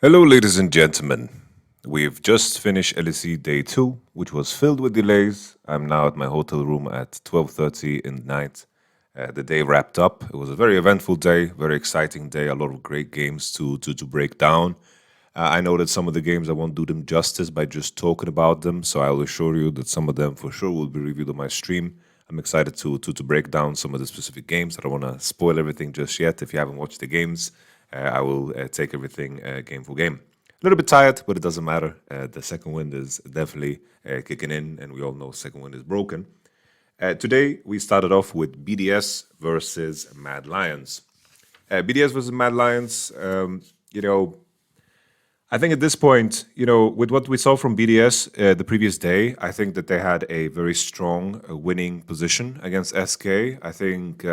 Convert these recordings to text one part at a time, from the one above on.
Hello, ladies and gentlemen. We've just finished LEC Day 2, which was filled with delays. I'm now at my hotel room at 12:30 in the night. The day wrapped up. It was a very eventful day, very exciting day, a lot of great games to break down. I know that some of the games I won't do them justice by just talking about them, so I'll assure you that some of them for sure will be reviewed on my stream. I'm excited to break down some of the specific games. I don't want to spoil everything just yet. If you haven't watched the games, I will take everything game for game. A little bit tired, but it doesn't matter. The second wind is definitely kicking in, and we all know second wind is broken. Today, we started off with BDS versus Mad Lions. BDS versus Mad Lions, I think at this point, with what we saw from BDS the previous day, I think that they had a very strong winning position against SK. I think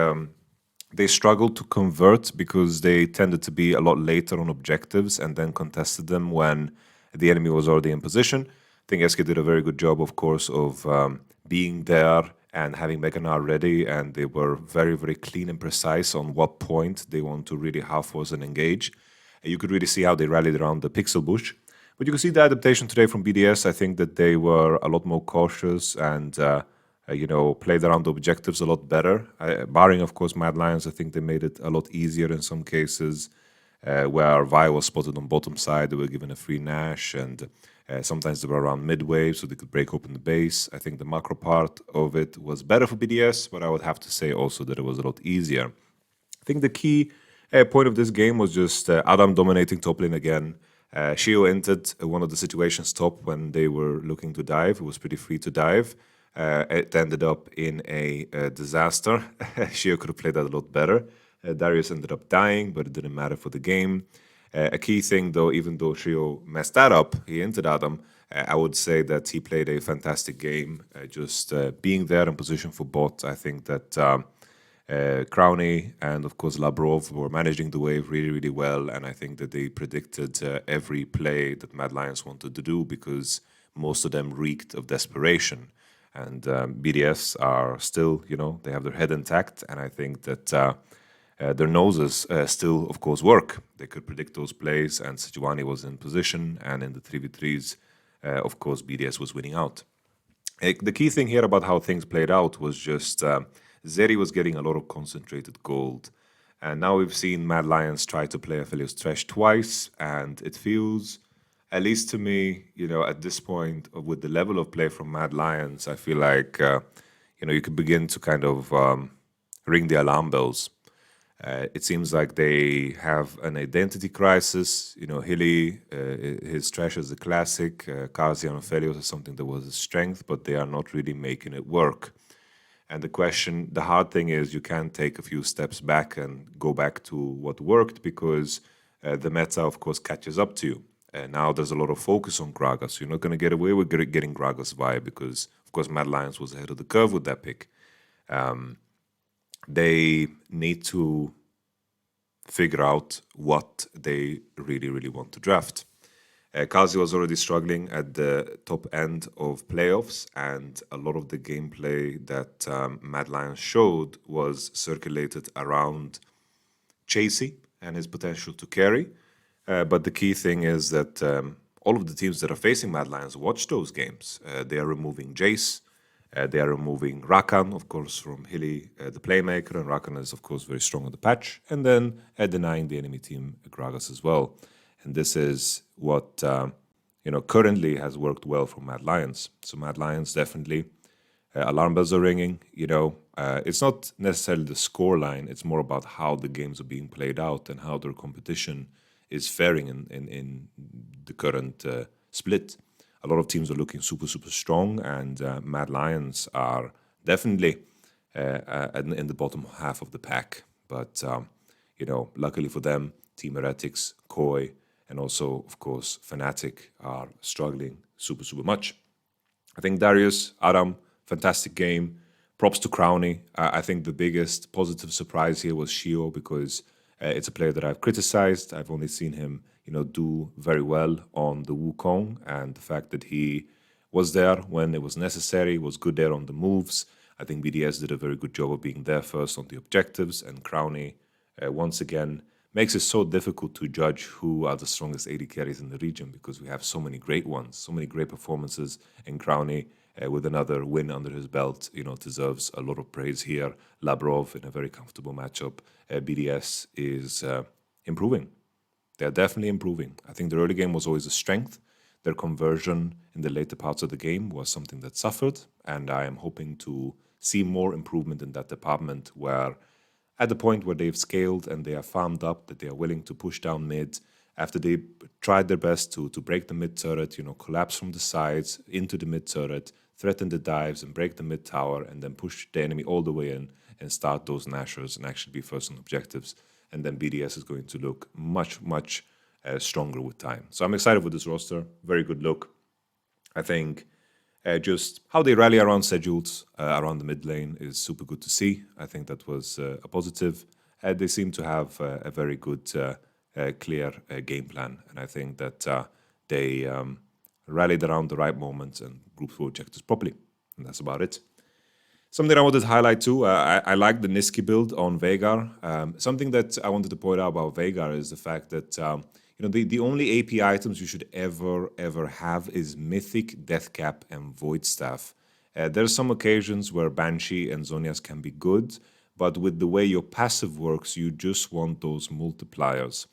they struggled to convert because they tended to be a lot later on objectives and then contested them when the enemy was already in position. I think SK did a very good job, of course, of being there and having Meganar ready, and they were very, very clean and precise on what point they want to really half force and engage. You could really see how they rallied around the pixel bush. But you can see the adaptation today from BDS. I think that they were a lot more cautious and, played around the objectives a lot better. Barring, of course, Mad Lions, I think they made it a lot easier in some cases. Where Vi was spotted on bottom side, they were given a free Nash, and sometimes they were around midway, so they could break open the base. I think the macro part of it was better for BDS, but I would have to say also that it was a lot easier. I think the key point of this game was just Adam dominating top lane again. Shio entered one of the situations top when they were looking to dive. It was pretty free to dive. It ended up in a disaster. Shio could have played that a lot better. Darius ended up dying, but it didn't matter for the game. A key thing, though, even though Shio messed that up, he entered Adam. I would say that he played a fantastic game. Just being there in position for bot, I think that Crowny and of course Labrov were managing the wave really, really well, and I think that they predicted every play that Mad Lions wanted to do because most of them reeked of desperation. And BDS are still, they have their head intact, and I think that their noses still, of course, work. They could predict those plays, and Sejuani was in position, and in the 3v3s, of course, BDS was winning out. The key thing here about how things played out was just Zeri was getting a lot of concentrated gold. And now we've seen Mad Lions try to play Aphelios Thresh twice, and it feels, at least to me, at this point, with the level of play from Mad Lions, I feel like, you could begin to kind of ring the alarm bells. It seems like they have an identity crisis. Hilly, his trash is a classic. Kazi and Aphelios is something that was a strength, but they are not really making it work. And the hard thing is you can't take a few steps back and go back to what worked because the meta, of course, catches up to you. Now there's a lot of focus on Gragas. So you're not going to get away with getting Gragas via because, of course, Mad Lions was ahead of the curve with that pick. They need to figure out what they really, really want to draft. Kazi was already struggling at the top end of playoffs, and a lot of the gameplay that Mad Lions showed was circulated around Chasey and his potential to carry. But the key thing is that all of the teams that are facing Mad Lions watch those games. They are removing Jace, they are removing Rakan, of course, from Hilly, the playmaker, and Rakan is, of course, very strong on the patch, and then denying the enemy team Gragas as well. And this is what currently has worked well for Mad Lions. So Mad Lions definitely alarm bells are ringing. It's not necessarily the score line; it's more about how the games are being played out and how their competition is faring in the current split. A lot of teams are looking super, super strong, and Mad Lions are definitely in the bottom half of the pack. But luckily for them, Team Heretics, Koi, and also, of course, Fnatic are struggling super, super much. I think Darius, Adam, fantastic game. Props to Crowny. I think the biggest positive surprise here was Shio because it's a player that I've criticized. I've only seen him, do very well on the Wukong, and the fact that he was there when it was necessary, was good there on the moves. I think BDS did a very good job of being there first on the objectives, and Crowny once again makes it so difficult to judge who are the strongest AD carries in the region because we have so many great ones, so many great performances. And Crowny, with another win under his belt, deserves a lot of praise here. Labrov in a very comfortable matchup. BDS is improving. They're definitely improving. I think the early game was always a strength. Their conversion in the later parts of the game was something that suffered, and I am hoping to see more improvement in that department where at the point where they've scaled and they are farmed up, that they are willing to push down mid after they tried their best to break the mid turret, collapse from the sides into the mid turret, threaten the dives and break the mid tower, and then push the enemy all the way in and start those Nashers and actually be first on objectives. And then BDS is going to look much, much stronger with time. So I'm excited for this roster. Very good look. I think just how they rally around Sejules, around the mid lane is super good to see. I think that was a positive. They seem to have a very good, clear game plan. And I think that they rallied around the right moments and grouped through objectives properly. And that's about it. Something I wanted to highlight too, I like the Niski build on Veigar. Something that I wanted to point out about Veigar is the fact that the only AP items you should ever have is Mythic, Deathcap, and Void Staff. There's some occasions where Banshee and Zonias can be good, but with the way your passive works, you just want those multipliers.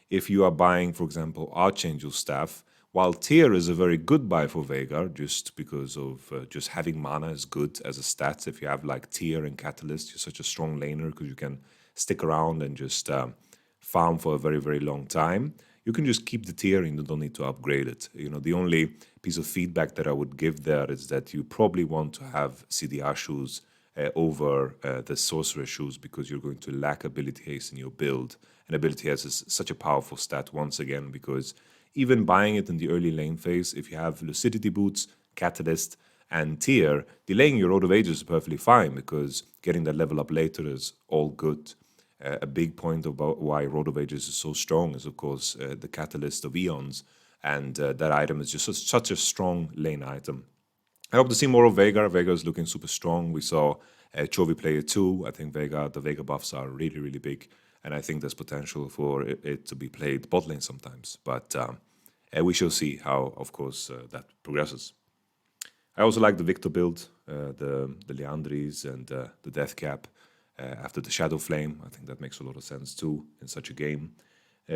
If you are buying, for example, Archangel Staff, while Tear is a very good buy for Veigar, just because of just having mana is good as a stat. If you have like Tear and Catalyst, you're such a strong laner because you can stick around and just farm for a very, very long time. You can just keep the Tear and you don't need to upgrade it. The only piece of feedback that I would give there is that you probably want to have CDR shoes over the Sorcerer shoes because you're going to lack ability haste in your build. And ability haste is such a powerful stat once again because even buying it in the early lane phase, if you have Lucidity Boots, Catalyst, and Tear, delaying your Road of Ages is perfectly fine because getting that level up later is all good. A big point about why Road of Ages is so strong is, of course, the Catalyst of Eons, and that item is just such a strong lane item. I hope to see more of Veigar. Veigar is looking super strong. We saw Chovy play it too. I think the Veigar buffs are really, really big, and I think there's potential for it to be played bot lane sometimes. But we shall see how, of course, that progresses. I also like the Victor build, the Leandries and the Deathcap after the Shadow Flame. I think that makes a lot of sense too in such a game.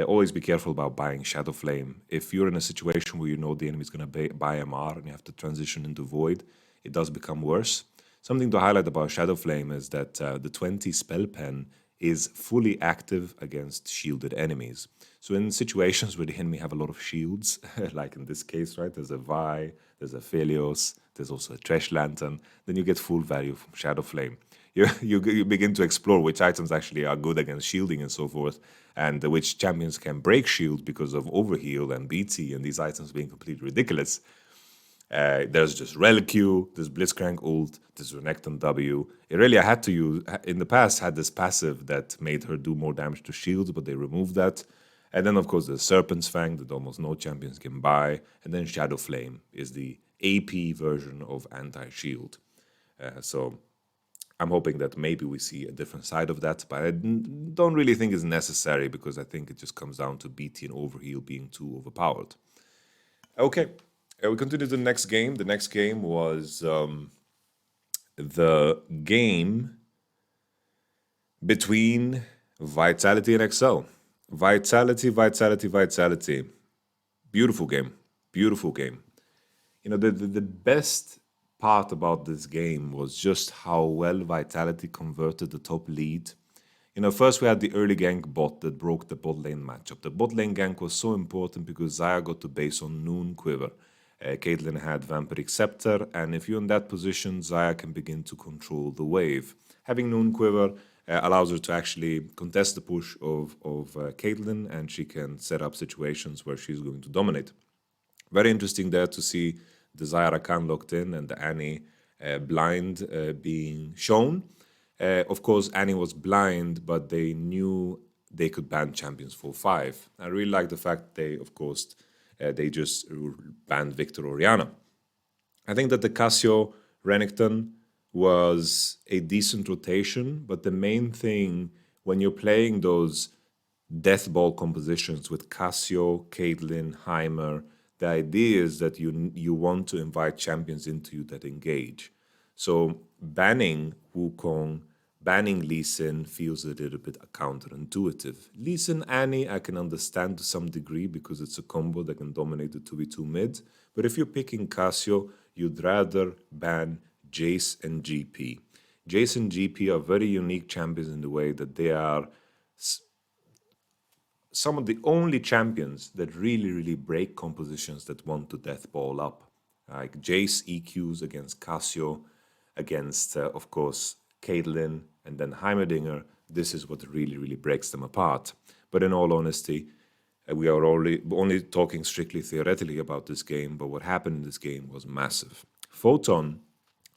Always be careful about buying Shadow Flame. If you're in a situation where you know the enemy is going to buy MR and you have to transition into Void, it does become worse. Something to highlight about Shadow Flame is that the 20 spell pen is fully active against shielded enemies. So in situations where the enemy have a lot of shields, like in this case, right, there's a Vi, there's a Phelios, there's also a Trash Lantern, then you get full value from Shadow Flame. You begin to explore which items actually are good against shielding and so forth, and which champions can break shield because of overheal and BT and these items being completely ridiculous. There's just Relic-Q, there's Blitzcrank ult, there's Renekton W. Irelia had to use, in the past, had this passive that made her do more damage to shields, but they removed that. And then, of course, there's Serpent's Fang that almost no champions can buy. And then Shadow Flame is the AP version of anti-shield. So I'm hoping that maybe we see a different side of that, but I don't really think it's necessary because I think it just comes down to BT and overheal being too overpowered. Okay. We continue to the next game. The next game was the game between Vitality and Excel. Vitality. Beautiful game. Beautiful game. The best part about this game was just how well Vitality converted the top lead. First we had the early gank bot that broke the bot lane matchup. The bot lane gank was so important because Xayah got to base on Noon Quiver. Caitlyn had Vampiric Scepter, and if you're in that position, Xayah can begin to control the wave. Having Noon Quiver allows her to actually contest the push of Caitlyn, and she can set up situations where she's going to dominate. Very interesting there to see the Xayah Rakan locked in and the Annie blind being shown. Of course, Annie was blind, but they knew they could ban champions for 5. I really like the fact they, of course, they just banned Victor Oriana. I think that the Cassio Renekton was a decent rotation, but the main thing when you're playing those death ball compositions with Cassio, Caitlyn, Heimer. The idea is that you want to invite champions into you that engage. So banning Wukong, banning Lee Sin feels a little bit counterintuitive. Lee Sin Annie I can understand to some degree because it's a combo that can dominate the 2v2 mid. But if you're picking Cassio, you'd rather ban Jace and GP. Jace and GP are very unique champions in the way that they are some of the only champions that really break compositions that want to death ball up. Like Jace EQs against Cassio, against, of course, Caitlyn, and then Heimerdinger. This is what really breaks them apart. But in all honesty, we are only talking strictly theoretically about this game, but what happened in this game was massive. Photon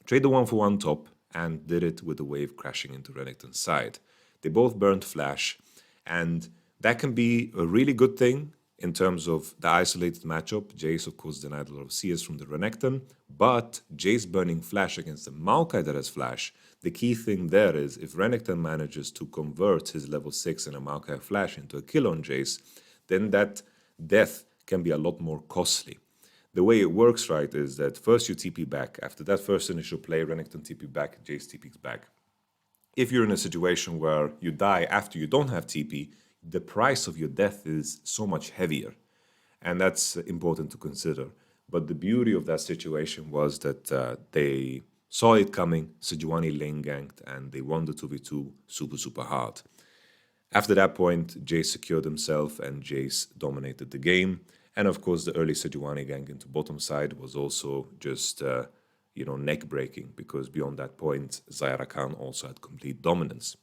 traded 1-for-1 top and did it with the wave crashing into Renekton's side. They both burned Flash, and that can be a really good thing in terms of the isolated matchup. Jace, of course, denied a lot of CS from the Renekton, but Jace burning Flash against a Maokai that has Flash, the key thing there is if Renekton manages to convert his level 6 and a Maokai Flash into a kill on Jace, then that death can be a lot more costly. The way it works, right, is that first you TP back. After that first initial play, Renekton TP back, Jace TPs back. If you're in a situation where you die after you don't have TP, the price of your death is so much heavier. And that's important to consider. But the beauty of that situation was that they saw it coming, Sejuani lane ganked, and they won the 2v2 super hard. After that point, Jace secured himself and Jace dominated the game. And of course, the early Sejuani gank into bottom side was also just, neck-breaking, because beyond that point, Zyra Khan also had complete dominance.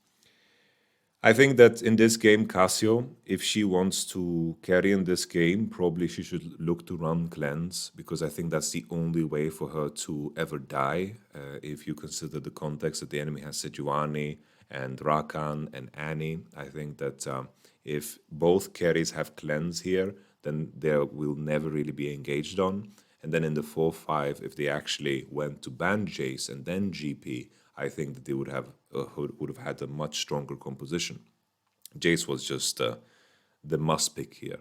I think that in this game, Cassio, if she wants to carry in this game, probably she should look to run cleanse, because I think that's the only way for her to ever die. If you consider the context that the enemy has Sejuani and Rakan and Annie, I think that if both carries have cleanse here, then they will never really be engaged on. And then in the 4-5, if they actually went to ban Jace and then GP, I think that they would have had a much stronger composition. Jace was just the must pick here.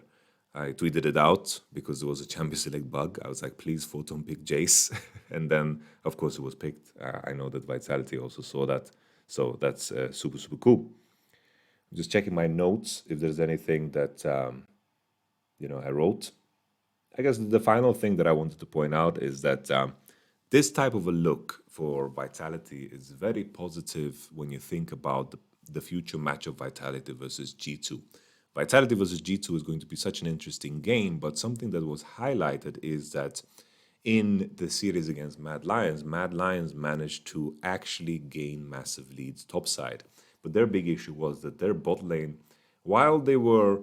I tweeted it out because there was a champion select bug. I was like, please Photon pick Jace. And then, of course, it was picked. I know that Vitality also saw that. So that's super cool. I'm just checking my notes if there's anything that I wrote. I guess the final thing that I wanted to point out is that this type of a look for Vitality is very positive when you think about the future match of Vitality versus G2. Vitality versus G2 is going to be such an interesting game, but something that was highlighted is that in the series against Mad Lions managed to actually gain massive leads topside. But their big issue was that their bot lane, while they were,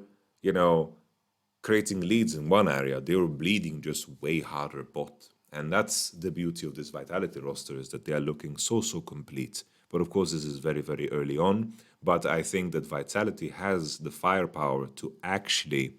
creating leads in one area, they were bleeding just way harder bot. And that's the beauty of this Vitality roster, is that they are looking so complete. But of course, this is very early on. But I think that Vitality has the firepower to actually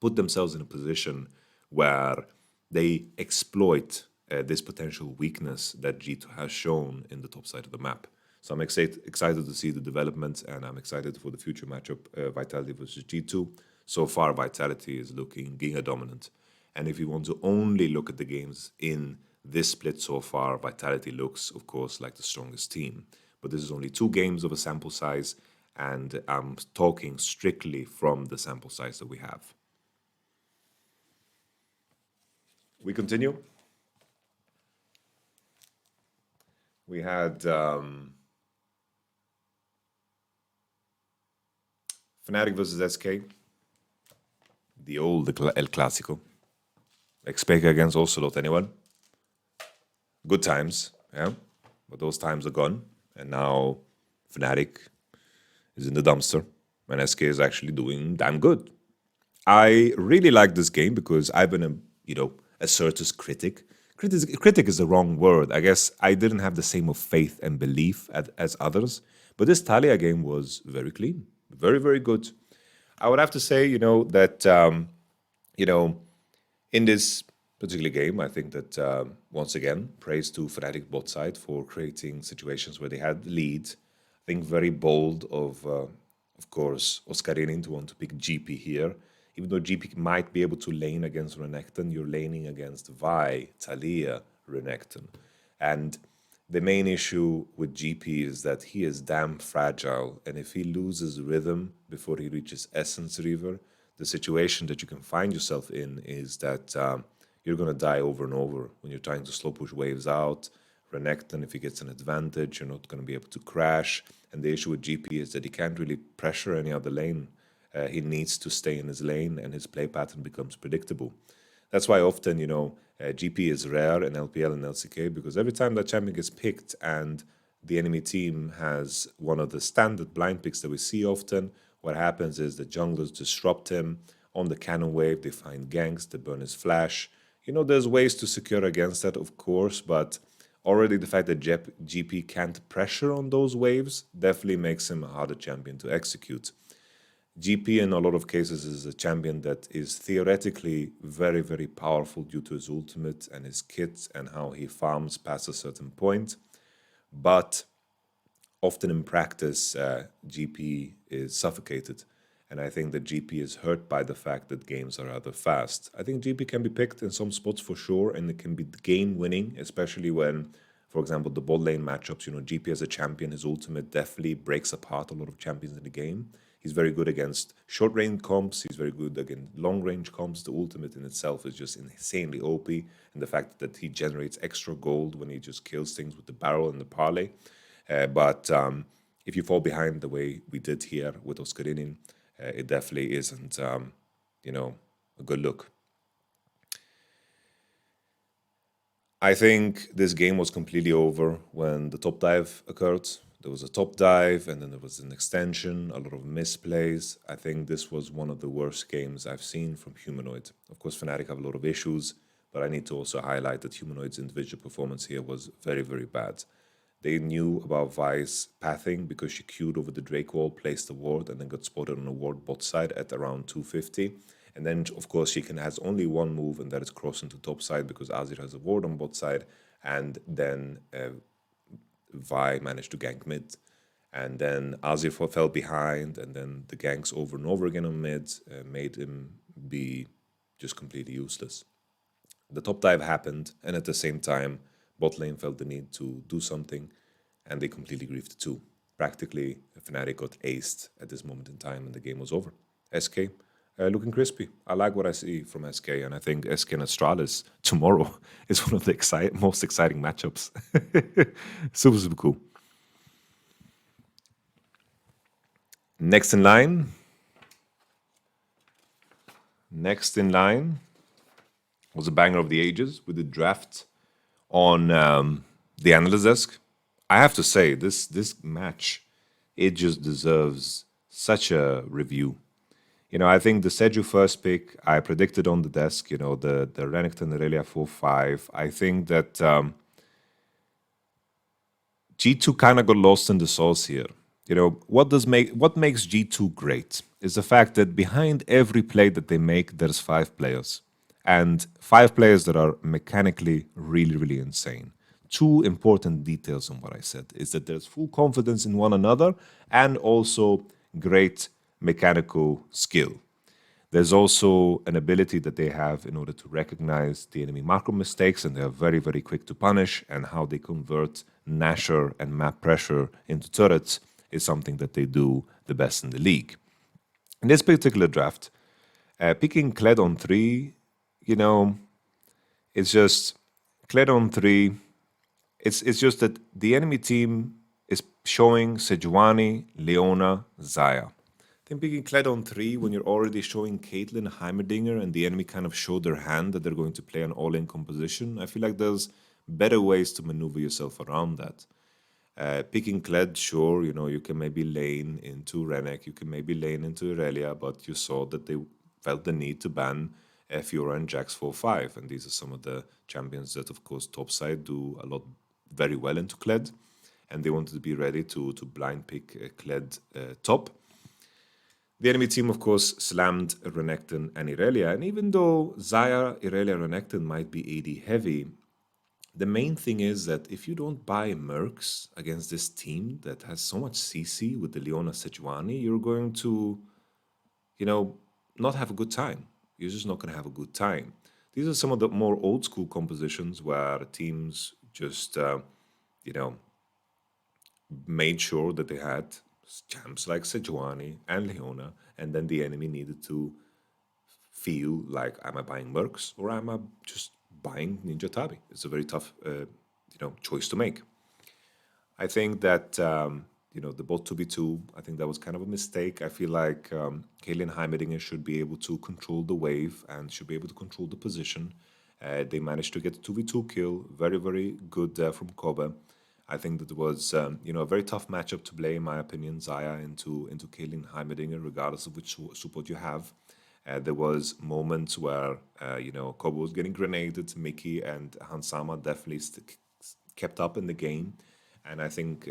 put themselves in a position where they exploit this potential weakness that G2 has shown in the top side of the map. So I'm excited to see the developments, and I'm excited for the future matchup, Vitality versus G2. So far, Vitality is looking Giga dominant. And if you want to only look at the games in this split so far, Vitality looks, of course, like the strongest team. But this is only 2 games of a sample size, and I'm talking strictly from the sample size that we have. We continue. We had Fnatic versus SK. The old El Clásico. Xpeke against Ocelot, anyone? Good times, yeah? But those times are gone. And now Fnatic is in the dumpster. And SK is actually doing damn good. I really like this game because I've been a Certus critic. Critic is the wrong word. I guess I didn't have the same of faith and belief as others. But this Talia game was very clean. Very good. I would have to say, that, in this particular game, I think that, once again, praise to Fnatic bot side for creating situations where they had the lead. I think very bold of of course, Oscarinin to want to pick GP here. Even though GP might be able to lane against Renekton, you're laning against Vi, Talia, Renekton. And the main issue with GP is that he is damn fragile, and if he loses rhythm before he reaches Essence Reaver, the situation that you can find yourself in is that you're going to die over and over when you're trying to slow push waves out. Renekton, if he gets an advantage, you're not going to be able to crash. And the issue with GP is that he can't really pressure any other lane. He needs to stay in his lane, and his play pattern becomes predictable. That's why often, GP is rare in LPL and LCK, because every time that champion gets picked and the enemy team has one of the standard blind picks that we see often, what happens is the junglers disrupt him. On the cannon wave, they find ganks, they burn his flash. There's ways to secure against that, of course, but already the fact that GP can't pressure on those waves definitely makes him a harder champion to execute. GP in a lot of cases is a champion that is theoretically very, very powerful due to his ultimate and his kits and how he farms past a certain point. But often in practice, GP is suffocated. And I think that GP is hurt by the fact that games are rather fast. I think GP can be picked in some spots for sure, and it can be game winning, especially when, for example, the bot lane matchups, GP as a champion, his ultimate definitely breaks apart a lot of champions in the game. He's very good against short range comps. He's very good against long range comps. The ultimate in itself is just insanely OP. And the fact that he generates extra gold when he just kills things with the barrel and the parlay. But if you fall behind the way we did here with Oscarinin, it definitely isn't, a good look. I think this game was completely over when the top dive occurred. There was a top dive, and then there was an extension, a lot of misplays. I think this was one of the worst games I've seen from Humanoid. Of course, Fnatic have a lot of issues, but I need to also highlight that Humanoid's individual performance here was very, very bad. They knew about Vi's pathing because she queued over the Drake wall, placed a ward, and then got spotted on a ward bot side at around 250. And then, of course, she has only one move, and that is crossing to top side because Azir has a ward on bot side, and then Vi managed to gank mid. And then Azir fell behind, and then the ganks over and over again on mid made him be just completely useless. The top dive happened, and at the same time, bot lane felt the need to do something, and they completely griefed too. Practically, Fnatic got aced at this moment in time, and the game was over. SK looking crispy. I like what I see from SK, and I think SK and Astralis tomorrow is one of the most exciting matchups. Super, super cool. Next in line was a banger of the ages with the draft on the analyst desk. I have to say, this match, it just deserves such a review. I think the Seju first pick, I predicted on the desk, the Renekton Aurelia 4-5. I think that G2 kind of got lost in the sauce here. What makes G2 great is the fact that behind every play that they make, there's 5 players. And 5 players that are mechanically really, really insane. 2 important details on what I said is that there's full confidence in one another and also great mechanical skill. There's also an ability that they have in order to recognize the enemy macro mistakes, and they are very, very quick to punish, and how they convert Nasher and map pressure into turrets is something that they do the best in the league. In this particular draft, picking Kled on 3, it's just Kled on 3. It's just that the enemy team is showing Sejuani, Leona, Xayah. I think picking Kled on 3 when you're already showing Caitlyn, Heimerdinger, and the enemy kind of show their hand that they're going to play an all-in composition, I feel like there's better ways to maneuver yourself around that. Picking Kled, sure, you can maybe lane into Renek, you can maybe lane into Irelia, but you saw that they felt the need to ban Fiora and Jax 4-5, and these are some of the champions that, of course, topside do a lot very well into Kled, and they wanted to be ready to blind pick Kled top. The enemy team, of course, slammed Renekton and Irelia, and even though Xayah, Irelia, Renekton might be AD heavy, The main thing is that if you don't buy Mercs against this team that has so much CC with the Leona Sejuani, you're going to, you know, not have a good time. You're just not going to have a good time. These are some of the more old school compositions where teams just, you know, made sure that they had champs like Sejuani and Leona, and then the enemy needed to feel like, am I buying Mercs or am I just buying Ninja Tabi? It's a very tough, choice to make. I think that the bot 2v2, I think that was kind of a mistake. I feel like Kalen Heimerdinger should be able to control the wave and should be able to control the position. They managed to get a 2v2 kill, very, very good from Kobe. I think that it was a very tough matchup to play, in my opinion, Zaya into Kalen Heimerdinger, regardless of which support you have. There was moments where Kobe was getting grenaded, Mickey and Hansama definitely kept up in the game. And I think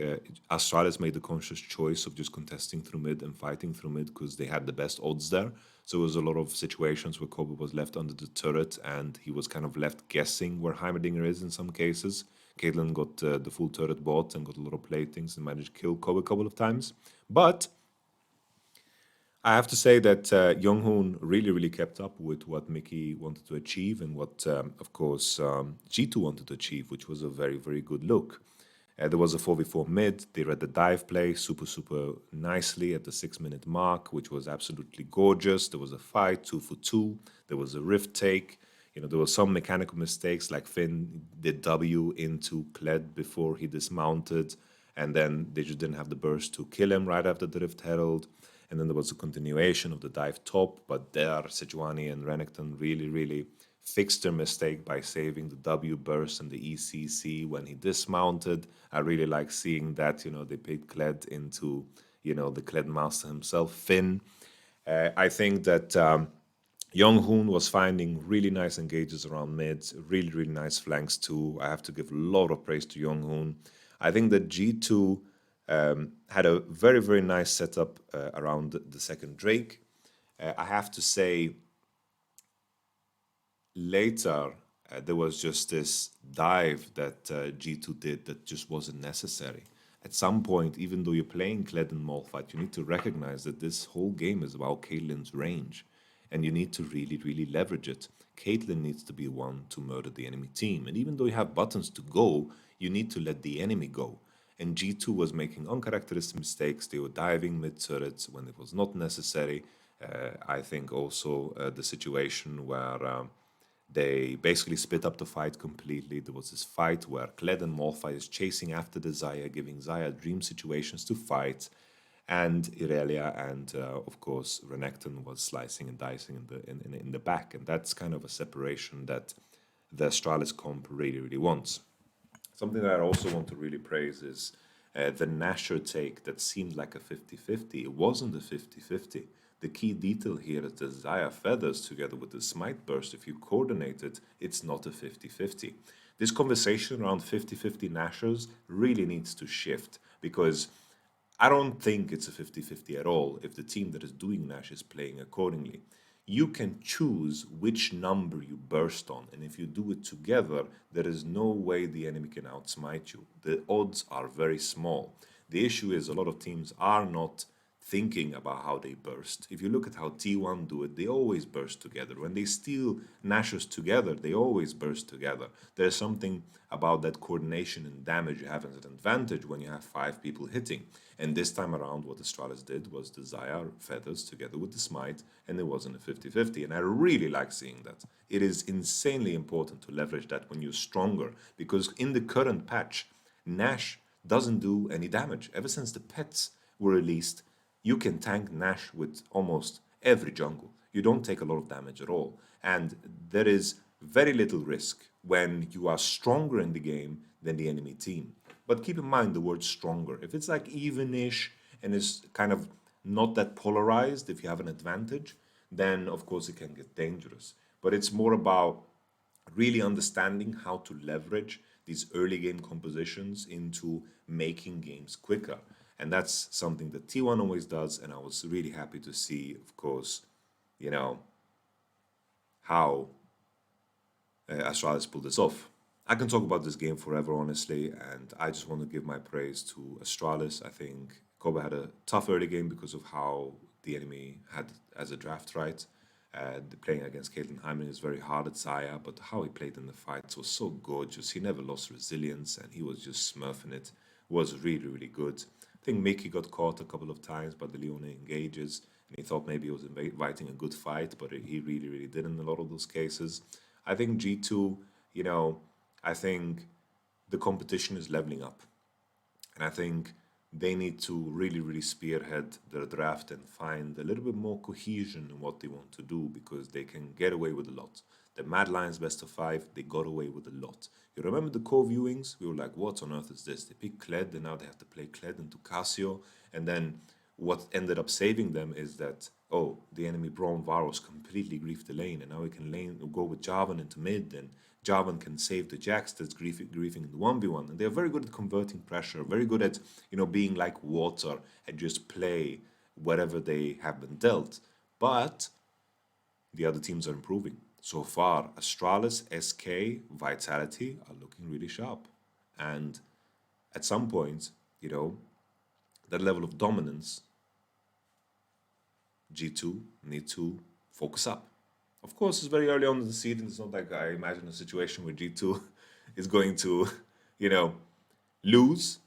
Astralis made the conscious choice of just contesting through mid and fighting through mid because they had the best odds there. So there was a lot of situations where Kobe was left under the turret and he was kind of left guessing where Heimerdinger is in some cases. Caitlyn got the full turret bot and got a lot of platings and managed to kill Kobe a couple of times. But I have to say that Young-hoon really, really kept up with what Mickey wanted to achieve and what, of course, G2 wanted to achieve, which was a very, very good look. There was a 4v4 mid. They read the dive play super, super nicely at the 6-minute mark, which was absolutely gorgeous. There was a fight, 2-for-2. There was a rift take. There were some mechanical mistakes, like Finn did W into Kled before he dismounted, and then they just didn't have the burst to kill him right after the Rift Herald. And then there was a continuation of the dive top, but there, Sejuani and Renekton really, really fixed their mistake by saving the W burst and the ECC when he dismounted. I really like seeing that, they paid Kled into, the Kled master himself, Finn. I think that Young-hoon was finding really nice engages around mids, really, really nice flanks too. I have to give a lot of praise to Young-hoon. I think that G2 had a very, very nice setup around the second Drake. I have to say, later, there was just this dive that G2 did that just wasn't necessary. At some point, even though you're playing Kled and Malphite, you need to recognize that this whole game is about Caitlyn's range, and you need to really, really leverage it. Caitlyn needs to be one to murder the enemy team, and even though you have buttons to go, you need to let the enemy go. And G2 was making uncharacteristic mistakes. They were diving mid turrets when it was not necessary. I think also the situation where they basically split up the fight completely. There was this fight where Kled and Malphite is chasing after the Xayah, giving Xayah dream situations to fight, and Irelia and of course Renekton was slicing and dicing in the back, and that's kind of a separation that the Astralis comp really, really wants. Something that I also want to really praise is the Nasher take that seemed like a 50-50. It wasn't a 50-50. The key detail here is the Xayah feathers together with the Smite burst. If you coordinate it, it's not a 50-50. This conversation around 50-50 Nashers really needs to shift because I don't think it's a 50-50 at all if the team that is doing Nash is playing accordingly. You can choose which number you burst on, and if you do it together, there is no way the enemy can outsmite you. The odds are very small. The issue is a lot of teams are not thinking about how they burst. If you look at how T1 do it, they always burst together. When they steal Nashers together, they always burst together. There's something about that coordination and damage you have as an advantage when you have 5 people hitting. And this time around, what Astralis did was the Xayah feathers together with the Smite, and it wasn't a 50-50. And I really like seeing that. It is insanely important to leverage that when you're stronger, because in the current patch, Nash doesn't do any damage. Ever since the pets were released, you can tank Nash with almost every jungle. You don't take a lot of damage at all. And there is very little risk when you are stronger in the game than the enemy team. But keep in mind the word stronger. If it's like even-ish and is kind of not that polarized, if you have an advantage, then of course it can get dangerous. But it's more about really understanding how to leverage these early game compositions into making games quicker. And that's something that T1 always does, and I was really happy to see, of course, you know, how Astralis pulled this off. I can talk about this game forever, honestly, and I just want to give my praise to Astralis. I think Kobe had a tough early game because of how the enemy had as a draft right. Playing against Caitlin Hyman is very hard at Zaya, but how he played in the fights was so gorgeous. He never lost resilience, and he was just smurfing it. Was really, really good. I think Mickey got caught a couple of times, but the Leone engages, and he thought maybe he was inviting a good fight, but he really, really didn't in a lot of those cases. I think G2, you know, I think the competition is leveling up. And I think they need to really, really spearhead their draft and find a little bit more cohesion in what they want to do because they can get away with a lot. The Mad Lions best of five, they got away with a lot. You remember the co-viewings? We were like, what on earth is this? They picked Kled and now they have to play Kled into Casio. And then what ended up saving them is that, oh, the enemy Braun Varos completely griefed the lane and now we can go with Jarvan into mid and Jarvan can save the Jax that's griefing in the 1v1. And they're very good at converting pressure, very good at, being like water and just play whatever they have been dealt. But the other teams are improving. So far, Astralis, SK, Vitality are looking really sharp. And at some point, that level of dominance, G2 need to focus up. Of course, it's very early on in the season. It's not like I imagine a situation where G2 is going to, lose.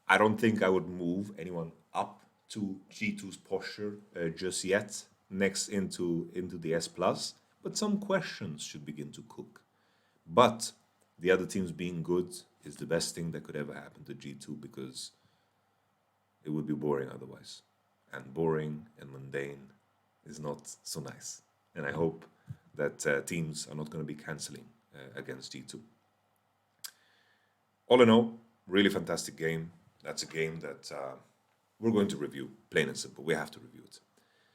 I don't think I would move anyone up to G2's posture just yet, next into the S plus. But some questions should begin to cook. But the other teams being good is the best thing that could ever happen to G2 because it would be boring otherwise. And boring and mundane is not so nice. And I hope that teams are not going to be cancelling against G2. All in all, really fantastic game. That's a game that we're going to review, plain and simple. We have to review it.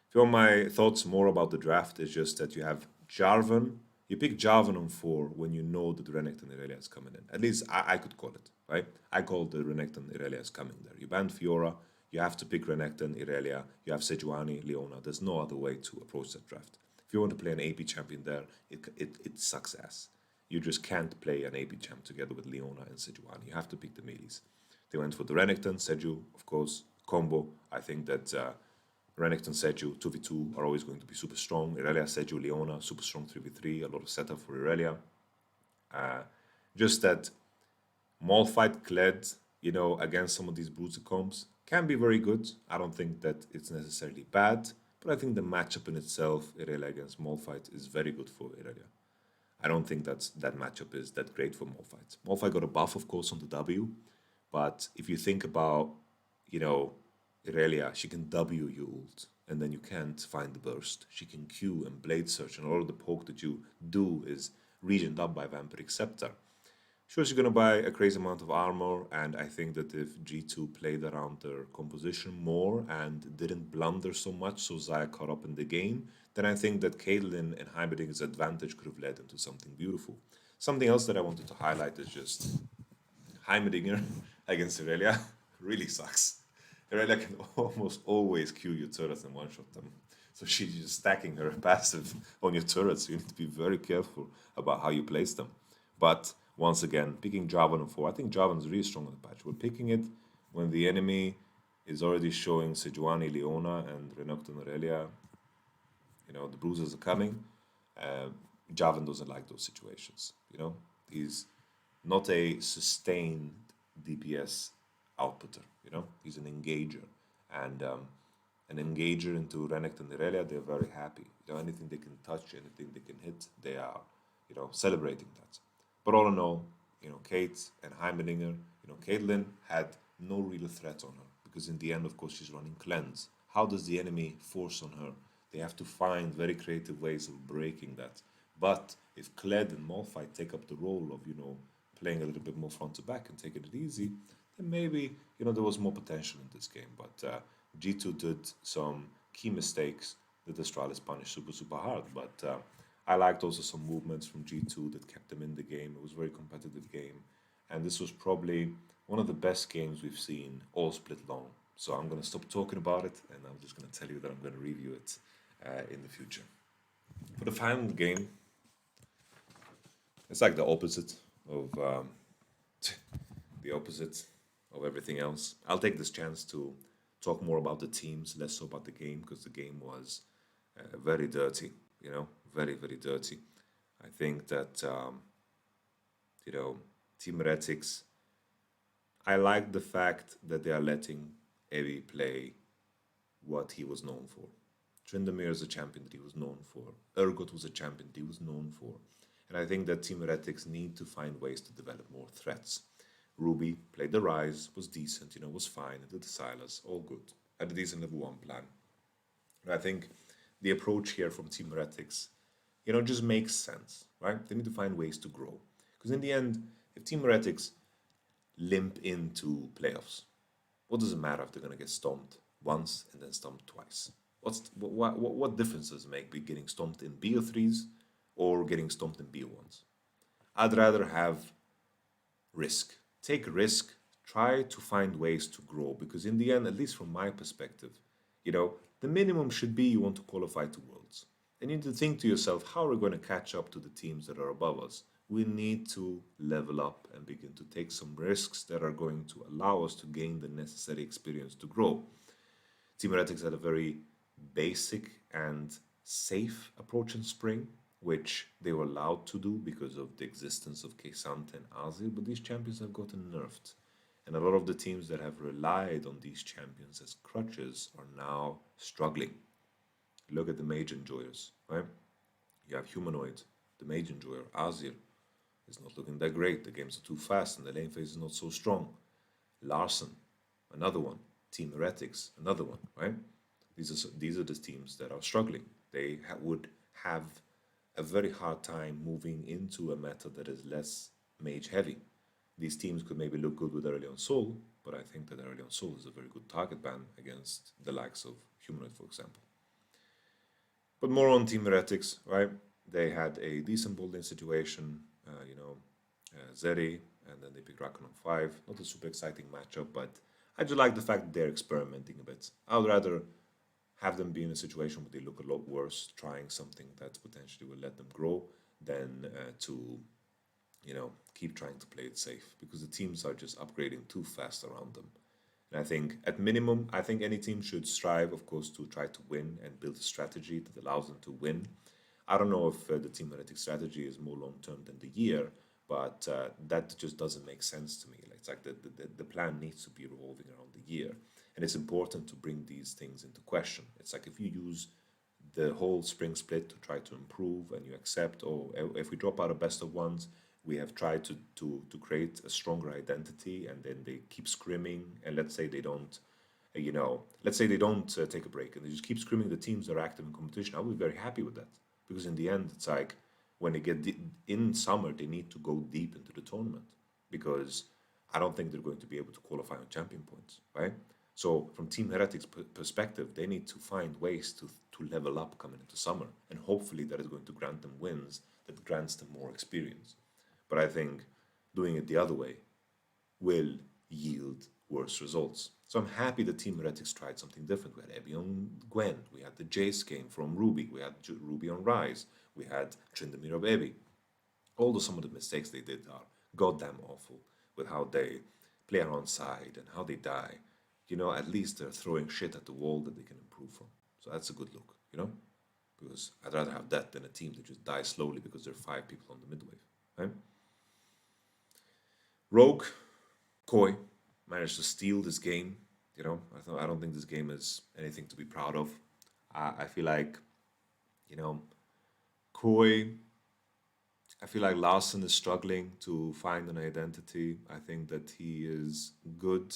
If you want my thoughts more about the draft, it's just that you have Jarvan. You pick Jarvan on 4 when you know that Renekton Irelia is coming in. At least I could call it, right? I called the Renekton Irelia is coming there. You banned Fiora, you have to pick Renekton Irelia, you have Sejuani, Leona. There's no other way to approach that draft. If you want to play an AP champion there, it sucks ass. You just can't play an AP champ together with Leona and Sejuani. You have to pick the melees. They went for the Renekton, Seju, of course, combo. I think that Renekton, Seju, 2v2 are always going to be super strong. Irelia, Seju, Leona, super strong 3v3. A lot of setup for Irelia. Just that Malphite Kled, against some of these Bruiser comps can be very good. I don't think that it's necessarily bad. But I think the matchup in itself, Irelia against Malphite, is very good for Irelia. I don't think that matchup is that great for Malphite. Malphite got a buff, of course, on the W. But if you think about, Irelia, she can W you ult, and then you can't find the burst. She can Q and Blade Search, and all of the poke that you do is regioned up by Vampiric Scepter. Sure, she's going to buy a crazy amount of armor, and I think that if G2 played around their composition more and didn't blunder so much so Zaya caught up in the game, then I think that Caitlyn and Heimerdinger's advantage could have led into something beautiful. Something else that I wanted to highlight is just Heimerdinger against Irelia really sucks. Irelia can almost always Q your turrets and one-shot them. So she's just stacking her passive on your turrets. So you need to be very careful about how you place them. But once again, picking Jarvan on 4. I think Jarvan is really strong on the patch. We're picking it when the enemy is already showing Sejuani, Leona, and Renekton Irelia. The bruisers are coming. Jarvan doesn't like those situations. He's not a sustained DPS outputter. He's an engager. And an engager into Renekton Irelia, they're very happy. Anything they can touch, anything they can hit, they are, celebrating that. But all in all, Kate and Heimerdinger, Caitlyn had no real threat on her because in the end, of course, she's running cleanse. How does the enemy force on her? They have to find very creative ways of breaking that. But if Kled and Malphite take up the role of, playing a little bit more front to back and taking it easy, then maybe, there was more potential in this game. But G2 did some key mistakes that Astralis punished super, super hard. But I liked also some movements from G2 that kept them in the game. It was a very competitive game. And this was probably one of the best games we've seen all split long. So I'm going to stop talking about it and I'm just going to tell you that I'm going to review it in the future. For the final game, it's like the opposite of the opposite of everything else. I'll take this chance to talk more about the teams, less so about the game, because the game was very dirty, very, very dirty. I think that, you know, Team Heretics, I like the fact that they are letting Evi play what he was known for. Trindamir is a champion that he was known for. Urgot was a champion that he was known for. And I think that Team Heretics need to find ways to develop more threats. Ruby played the Rise, was decent, was fine, did the Silas, all good. Had a decent level 1 plan. And I think the approach here from Team Heretics, just makes sense, right? They need to find ways to grow. Because in the end, if Team Heretics limp into playoffs, what does it matter if they're going to get stomped once and then stomped twice? What difference does it make be getting stomped in BO3s or getting stomped in BO1s? I'd rather have risk. Take risk, try to find ways to grow, because in the end, at least from my perspective, the minimum should be you want to qualify to Worlds. And you need to think to yourself, how are we going to catch up to the teams that are above us? We need to level up and begin to take some risks that are going to allow us to gain the necessary experience to grow. Team Heretics had a very basic and safe approach in Spring, which they were allowed to do because of the existence of Kesant and Azir, but these champions have gotten nerfed. And a lot of the teams that have relied on these champions as crutches are now struggling. Look at the mage enjoyers, right? You have Humanoid, the mage enjoyer, Azir, is not looking that great. The games are too fast and the lane phase is not so strong. Larson, another one. Team Heretics, another one, right? These are the teams that are struggling. They would have a very hard time moving into a meta that is less mage heavy. These teams could maybe look good with Aurelion Sol, but I think that Aurelion Sol is a very good target ban against the likes of Humanoid, for example. But more on Team Heretics, right? They had a decent bolding situation, Zeri, and then they picked Rakon on 5. Not a super exciting matchup, but I just like the fact that they're experimenting a bit. I would rather have them be in a situation where they look a lot worse, trying something that potentially will let them grow, than to, keep trying to play it safe, because the teams are just upgrading too fast around them. And I think, at minimum, I think any team should strive, of course, to try to win and build a strategy that allows them to win. I don't know if the Team Heretics strategy is more long-term than the year, but that just doesn't make sense to me. It's like the plan needs to be revolving around the year. And it's important to bring these things into question. It's like if you use the whole spring split to try to improve and you accept, oh, if we drop out of best of ones, we have tried to create a stronger identity, and then they keep scrimming, and let's say they don't, take a break and they just keep scrimming the teams that are active in competition, I'll be very happy with that. Because in the end, it's like when they get in summer, they need to go deep into the tournament, because I don't think they're going to be able to qualify on champion points, right? So from Team Heretics perspective, they need to find ways to level up coming into summer, and hopefully that is going to grant them wins that grants them more experience. But I think doing it the other way will yield worse results. So I'm happy that Team Heretics tried something different. We had Abby on Gwen, we had the Jace game from Ruby, we had Ruby on Rise, we had Trindamir of Abby. Although some of the mistakes they did are goddamn awful, with how they play around side and how they die. At least they're throwing shit at the wall that they can improve from. So that's a good look, because I'd rather have that than a team that just dies slowly because there are 5 people on the mid wave, right? Rogue, Koi, managed to steal this game. I don't think this game is anything to be proud of. I feel like, Koi, I feel like Larson is struggling to find an identity. I think that he is good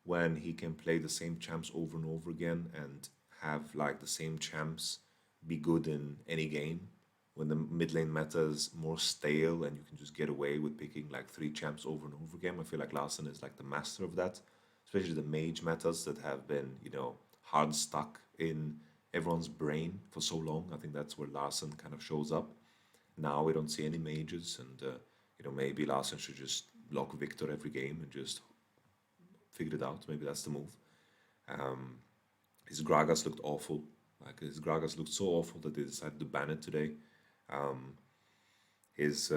when he can play the same champs over and over again and have like the same champs be good in any game. When the mid lane meta is more stale and you can just get away with picking like 3 champs over and over again, I feel like Larson is like the master of that. Especially the mage metas that have been, hard stuck in everyone's brain for so long. I think that's where Larson kind of shows up. Now we don't see any mages, and maybe Larson should just lock Victor every game and just figure it out. Maybe that's the move. His Gragas looked awful. Like his Gragas looked so awful that they decided to ban it today. His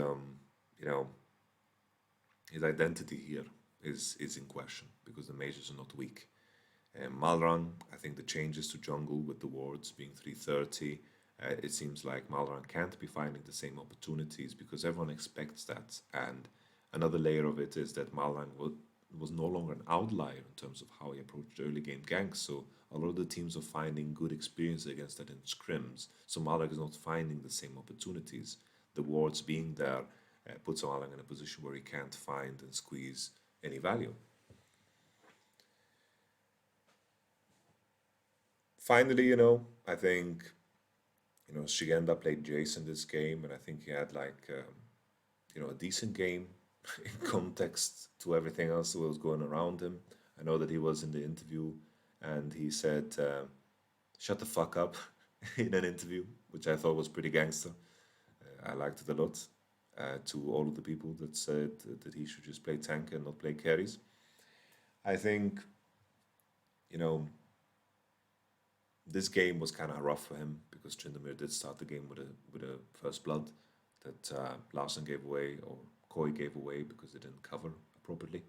his identity here is in question because the mages are not weak. Malrang, I think the changes to jungle with the wards being 330, it seems like Malrang can't be finding the same opportunities because everyone expects that. And another layer of it is that Malrang was no longer an outlier in terms of how he approached early game ganks. So a lot of the teams are finding good experience against that in scrims. So Malrang is not finding the same opportunities. The wards being there puts Malrang in a position where he can't find and squeeze any value. Finally, I think, Shigenda played Jason this game, and I think he had like, a decent game in context to everything else that was going around him. I know that he was in the interview and he said, shut the fuck up in an interview, which I thought was pretty gangster. I liked it a lot. To all of the people that said that he should just play tank and not play carries. I think, you know, this game was kind of rough for him because Tryndamere did start the game with a first blood that Larsen gave away or Koi gave away because they didn't cover appropriately.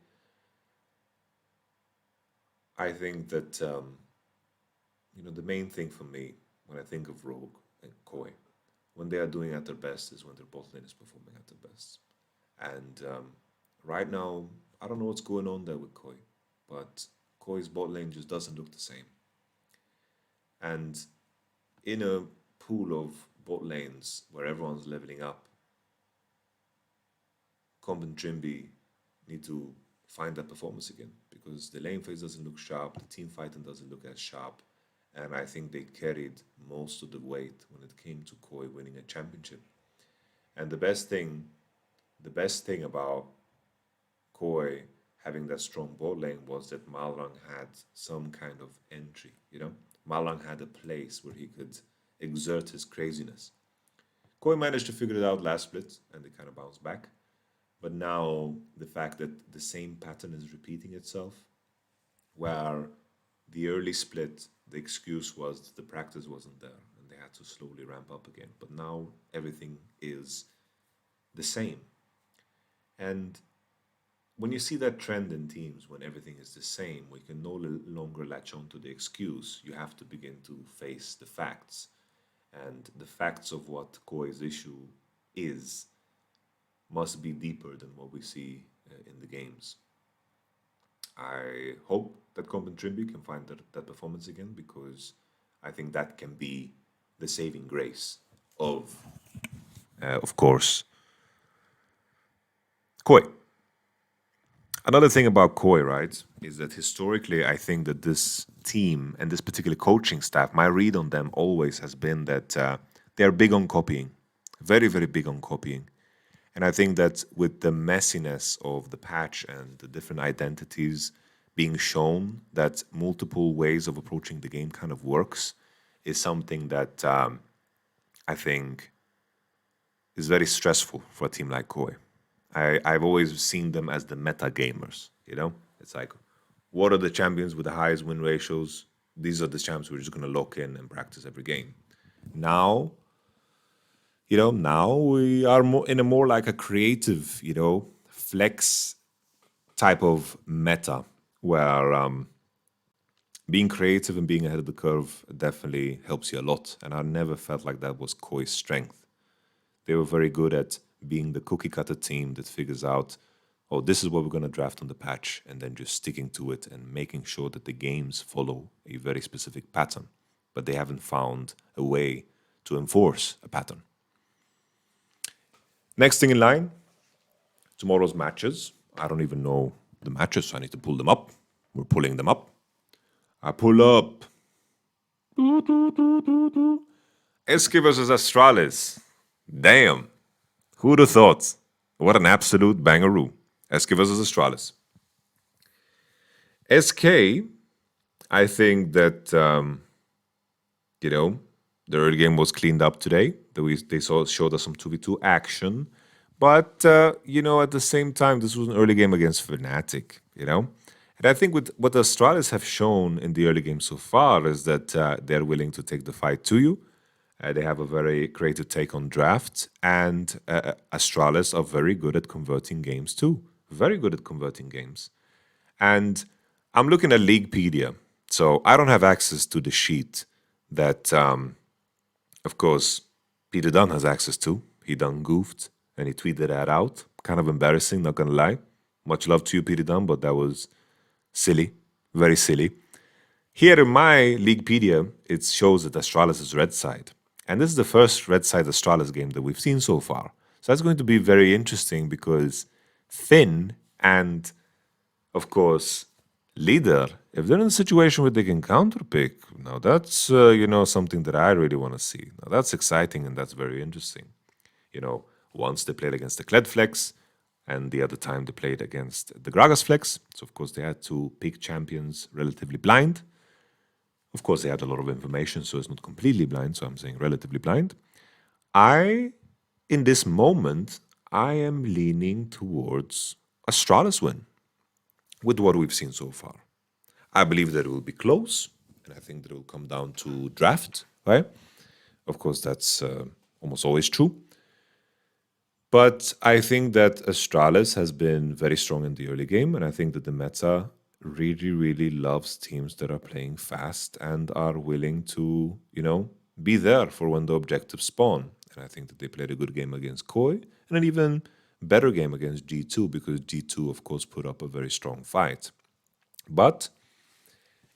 I think that the main thing for me when I think of Rogue and Koi, when they are doing at their best is when their bot lane is performing at their best. And right now, I don't know what's going on there with Koi, but Koi's bot lane just doesn't look the same. And in a pool of bot lanes where everyone's leveling up, Comp and Trimby need to find that performance again because the lane phase doesn't look sharp, the team fighting doesn't look as sharp, and I think they carried most of the weight when it came to Koi winning a championship. And the best thing about Koi having that strong bot lane was that Malrang had some kind of entry, Malrang had a place where he could exert his craziness. Koi managed to figure it out last split and they kind of bounced back. But now the fact that the same pattern is repeating itself, where the early split, the excuse was that the practice wasn't there and they had to slowly ramp up again. But now everything is the same. And when you see that trend in teams, when everything is the same, we can no longer latch on to the excuse. You have to begin to face the facts. And the facts of what Koi's issue is must be deeper than what we see in the games. I hope that Comp and Trimby can find that performance again because I think that can be the saving grace of course, Koi. Another thing about Koi, right, is that historically I think that this team and this particular coaching staff, my read on them always has been that they're big on copying, very, very big on copying. And I think that with the messiness of the patch and the different identities being shown, that multiple ways of approaching the game kind of works is something that I think is very stressful for a team like Koi. I've always seen them as the meta gamers, It's like, what are the champions with the highest win ratios? These are the champs we're just going to lock in and practice every game. Now, now we are more in a more like a creative, flex type of meta where being creative and being ahead of the curve definitely helps you a lot. And I never felt like that was Koi's strength. They were very good at being the cookie cutter team that figures out, oh, this is what we're going to draft on the patch, and then just sticking to it and making sure that the games follow a very specific pattern. But they haven't found a way to enforce a pattern. Next thing in line, tomorrow's matches. I don't even know the matches, so I need to pull them up. We're pulling them up. I pull up. SK versus Astralis. Damn. Who'd have thought? What an absolute bangaroo. SK versus Astralis. SK, I think that, the early game was cleaned up today. They showed us some 2v2 action. But, at the same time, this was an early game against Fnatic, And I think with what the Astralis have shown in the early game so far is that they're willing to take the fight to you. They have a very creative take on draft. And Astralis are very good at converting games too. very good at converting games. And I'm looking at Leaguepedia, so I don't have access to the sheet that, of course, Peter Dunn has access to. He done goofed and he tweeted that out. Kind of embarrassing, not gonna lie. Much love to you, Peter Dunn, but that was silly, very silly. Here in my Leaguepedia, it shows that Astralis is red side. And this is the first red side Astralis game that we've seen so far. So that's going to be very interesting because Finn and, of course, Leader, if they're in a situation where they can counterpick, now that's, something that I really want to see. Now that's exciting and that's very interesting. Once they played against the Cledflex, and the other time they played against the Gragasflex. So, of course, they had to pick champions relatively blind. Of course, they had a lot of information, so it's not completely blind, so I'm saying relatively blind. In this moment, I am leaning towards Astralis win with what we've seen so far. I believe that it will be close, and I think that it will come down to draft, right? Of course, that's almost always true. But I think that Astralis has been very strong in the early game, and I think that the meta really, really loves teams that are playing fast and are willing to, be there for when the objectives spawn. And I think that they played a good game against Koi, and an even better game against G2, because G2, of course, put up a very strong fight. But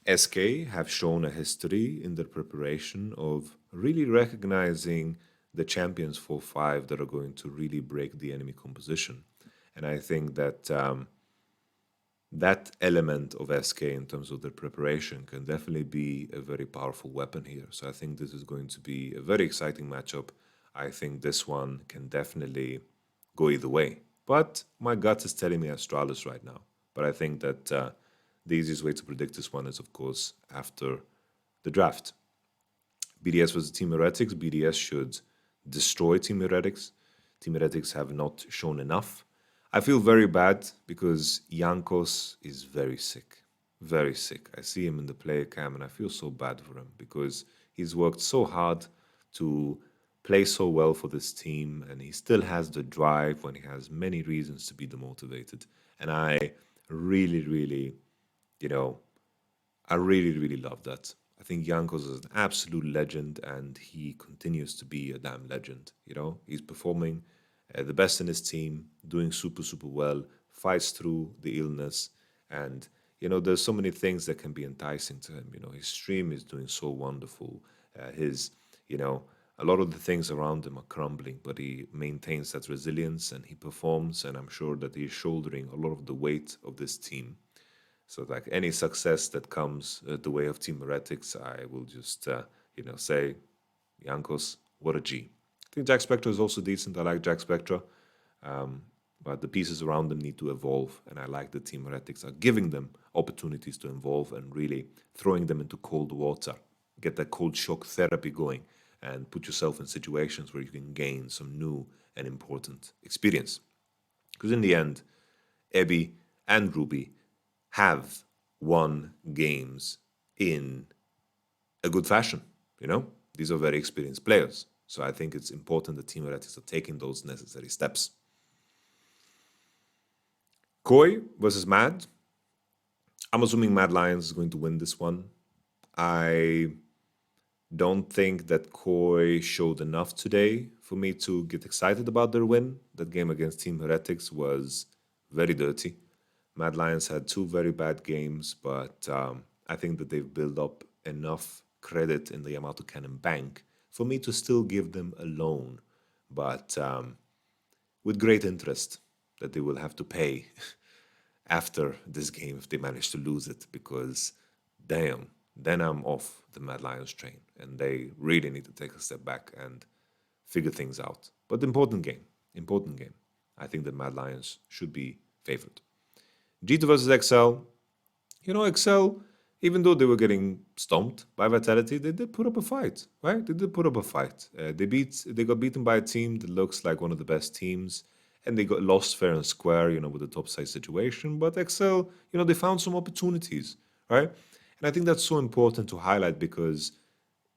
SK have shown a history in their preparation of really recognizing the champions 4-5 that are going to really break the enemy composition. And I think that that element of SK in terms of their preparation can definitely be a very powerful weapon here. So I think this is going to be a very exciting matchup. I think this one can definitely go either way. But my gut is telling me Astralis right now. But I think that the easiest way to predict this one is, of course, after the draft. BDS versus Team Heretics. BDS should destroy Team Heretics. Team Heretics have not shown enough. I feel very bad because Jankos is very sick. Very sick. I see him in the player cam and I feel so bad for him because he's worked so hard to play so well for this team and he still has the drive when he has many reasons to be demotivated. And I really, really, I really, really love that. I think Jankos is an absolute legend and he continues to be a damn legend. He's performing the best in his team, doing super, super well, fights through the illness. And, there's so many things that can be enticing to him. His stream is doing so wonderful. A lot of the things around him are crumbling, but he maintains that resilience and he performs. And I'm sure that he's shouldering a lot of the weight of this team. So, like any success that comes the way of Team Heretics, I will just, say, Jankos, what a G. I think Jack Spectre is also decent. I like Jack Spectre. But the pieces around them need to evolve. And I like that Team Heretics are giving them opportunities to evolve and really throwing them into cold water. Get that cold shock therapy going and put yourself in situations where you can gain some new and important experience. Because in the end, Ebby and Ruby have won games in a good fashion. These are very experienced players. So I think it's important that Team Heretics are taking those necessary steps. Koi versus Mad. I'm assuming Mad Lions is going to win this one. I don't think that Koi showed enough today for me to get excited about their win. That game against Team Heretics was very dirty. Mad Lions had 2 very bad games, but I think that they've built up enough credit in the YamatoCannon bank for me to still give them a loan, but with great interest that they will have to pay after this game if they manage to lose it, because damn, then I'm off the Mad Lions train, and they really need to take a step back and figure things out. But important game. I think the Mad Lions should be favored. G2 versus XL. XL, even though they were getting stomped by Vitality, they did put up a fight, right? They did put up a fight. They got beaten by a team that looks like one of the best teams, and they got lost fair and square, with the top side situation. But XL, they found some opportunities, right? And I think that's so important to highlight because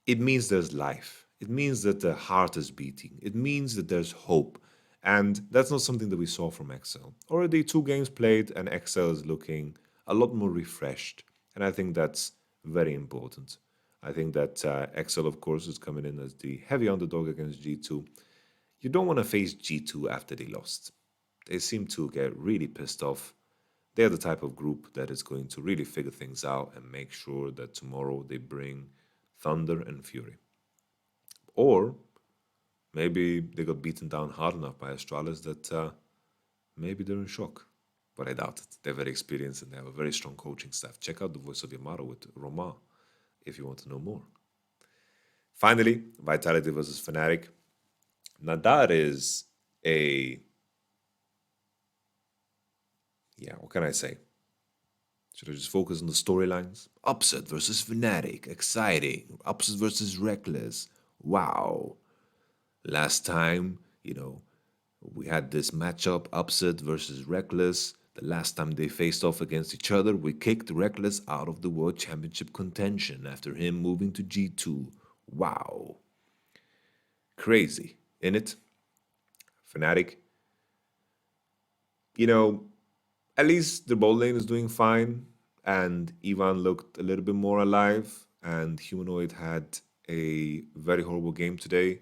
it means there's life. It means that the heart is beating. It means that there's hope. And that's not something that we saw from Excel. Already 2 games played, and Excel is looking a lot more refreshed. And I think that's very important. I think that Excel, of course, is coming in as the heavy underdog against G2. You don't want to face G2 after they lost. They seem to get really pissed off. They're the type of group that is going to really figure things out and make sure that tomorrow they bring thunder and fury. Or maybe they got beaten down hard enough by Astralis that maybe they're in shock. But I doubt it. They're very experienced and they have a very strong coaching staff. Check out the voice of Yamato with Roma if you want to know more. Finally, Vitality versus Fnatic. Now that is what can I say? Should I just focus on the storylines? Upset versus Fnatic, exciting. Upset versus Reckless, wow. Last time, we had this matchup, Upset versus Reckless. The last time they faced off against each other, we kicked Reckless out of the World Championship contention after him moving to G2. Wow. Crazy, innit? Fnatic. At least the bot lane is doing fine, and Ivan looked a little bit more alive, and Humanoid had a very horrible game today,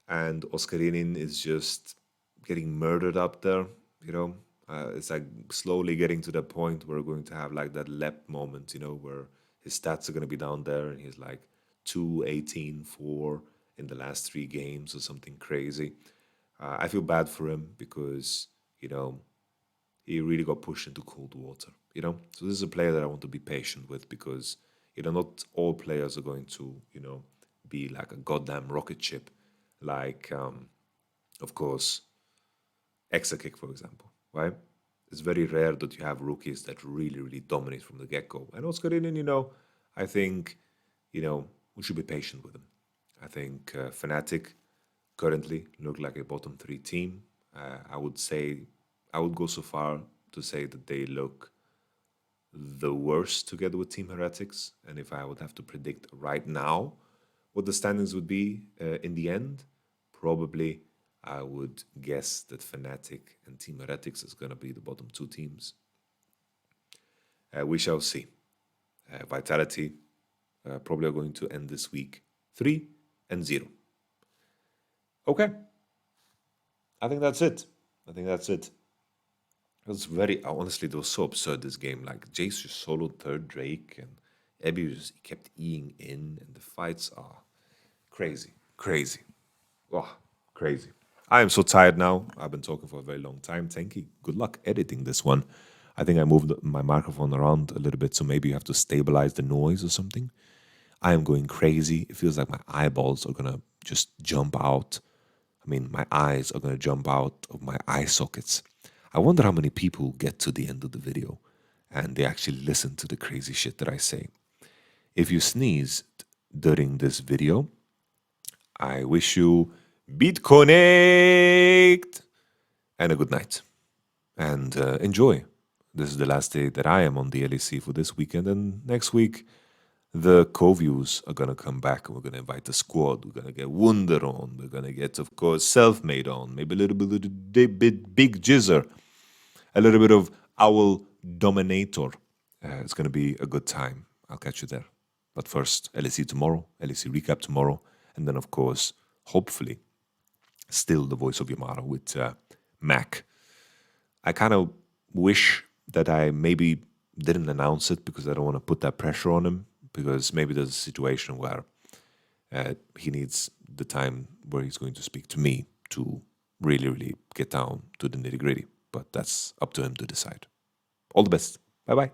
and Oscarinin is just getting murdered up there, It's like slowly getting to the point where we're going to have like that LEP moment, where his stats are going to be down there, and he's like 2-18-4 in the last 3 games or something crazy. I feel bad for him because, he really got pushed into cold water, So this is a player that I want to be patient with because, not all players are going to, be like a goddamn rocket ship, like, of course, Exakick, for example, right? It's very rare that you have rookies that really, really dominate from the get-go. And Oscarinin, I think, we should be patient with him. I think Fnatic currently look like a bottom 3 team. I would go so far to say that they look the worst together with Team Heretics. And if I would have to predict right now what the standings would be in the end, probably I would guess that Fnatic and Team Heretics is going to be the bottom 2 teams. We shall see. Vitality probably are going to end this week 3-0. Okay. I think that's it. It was very, honestly, it was so absurd, this game. Like, Jace just soloed third Drake, and Ebby just kept Eing in, and the fights are crazy. Oh, crazy. I am so tired now. I've been talking for a very long time. Tenki, good luck editing this one. I think I moved my microphone around a little bit, so maybe you have to stabilize the noise or something. I am going crazy. It feels like my eyeballs are going to just jump out. My eyes are going to jump out of my eye sockets. I wonder how many people get to the end of the video and they actually listen to the crazy shit that I say. If you sneezed during this video, I wish you BitConnect and a good night. And enjoy. This is the last day that I am on the LEC for this weekend, and next week the co-views are going to come back. We're going to invite the squad. We're going to get Wunder on. We're going to get, of course, Selfmade on. Maybe a little bit Big Jizzer. A little bit of Owl Dominator. It's going to be a good time. I'll catch you there. But first, LEC tomorrow. LEC recap tomorrow. And then, of course, hopefully, still the voice of Yamato with Mac. I kind of wish that I maybe didn't announce it because I don't want to put that pressure on him. Because maybe there's a situation where he needs the time where he's going to speak to me to really, really get down to the nitty-gritty. But that's up to him to decide. All the best. Bye-bye.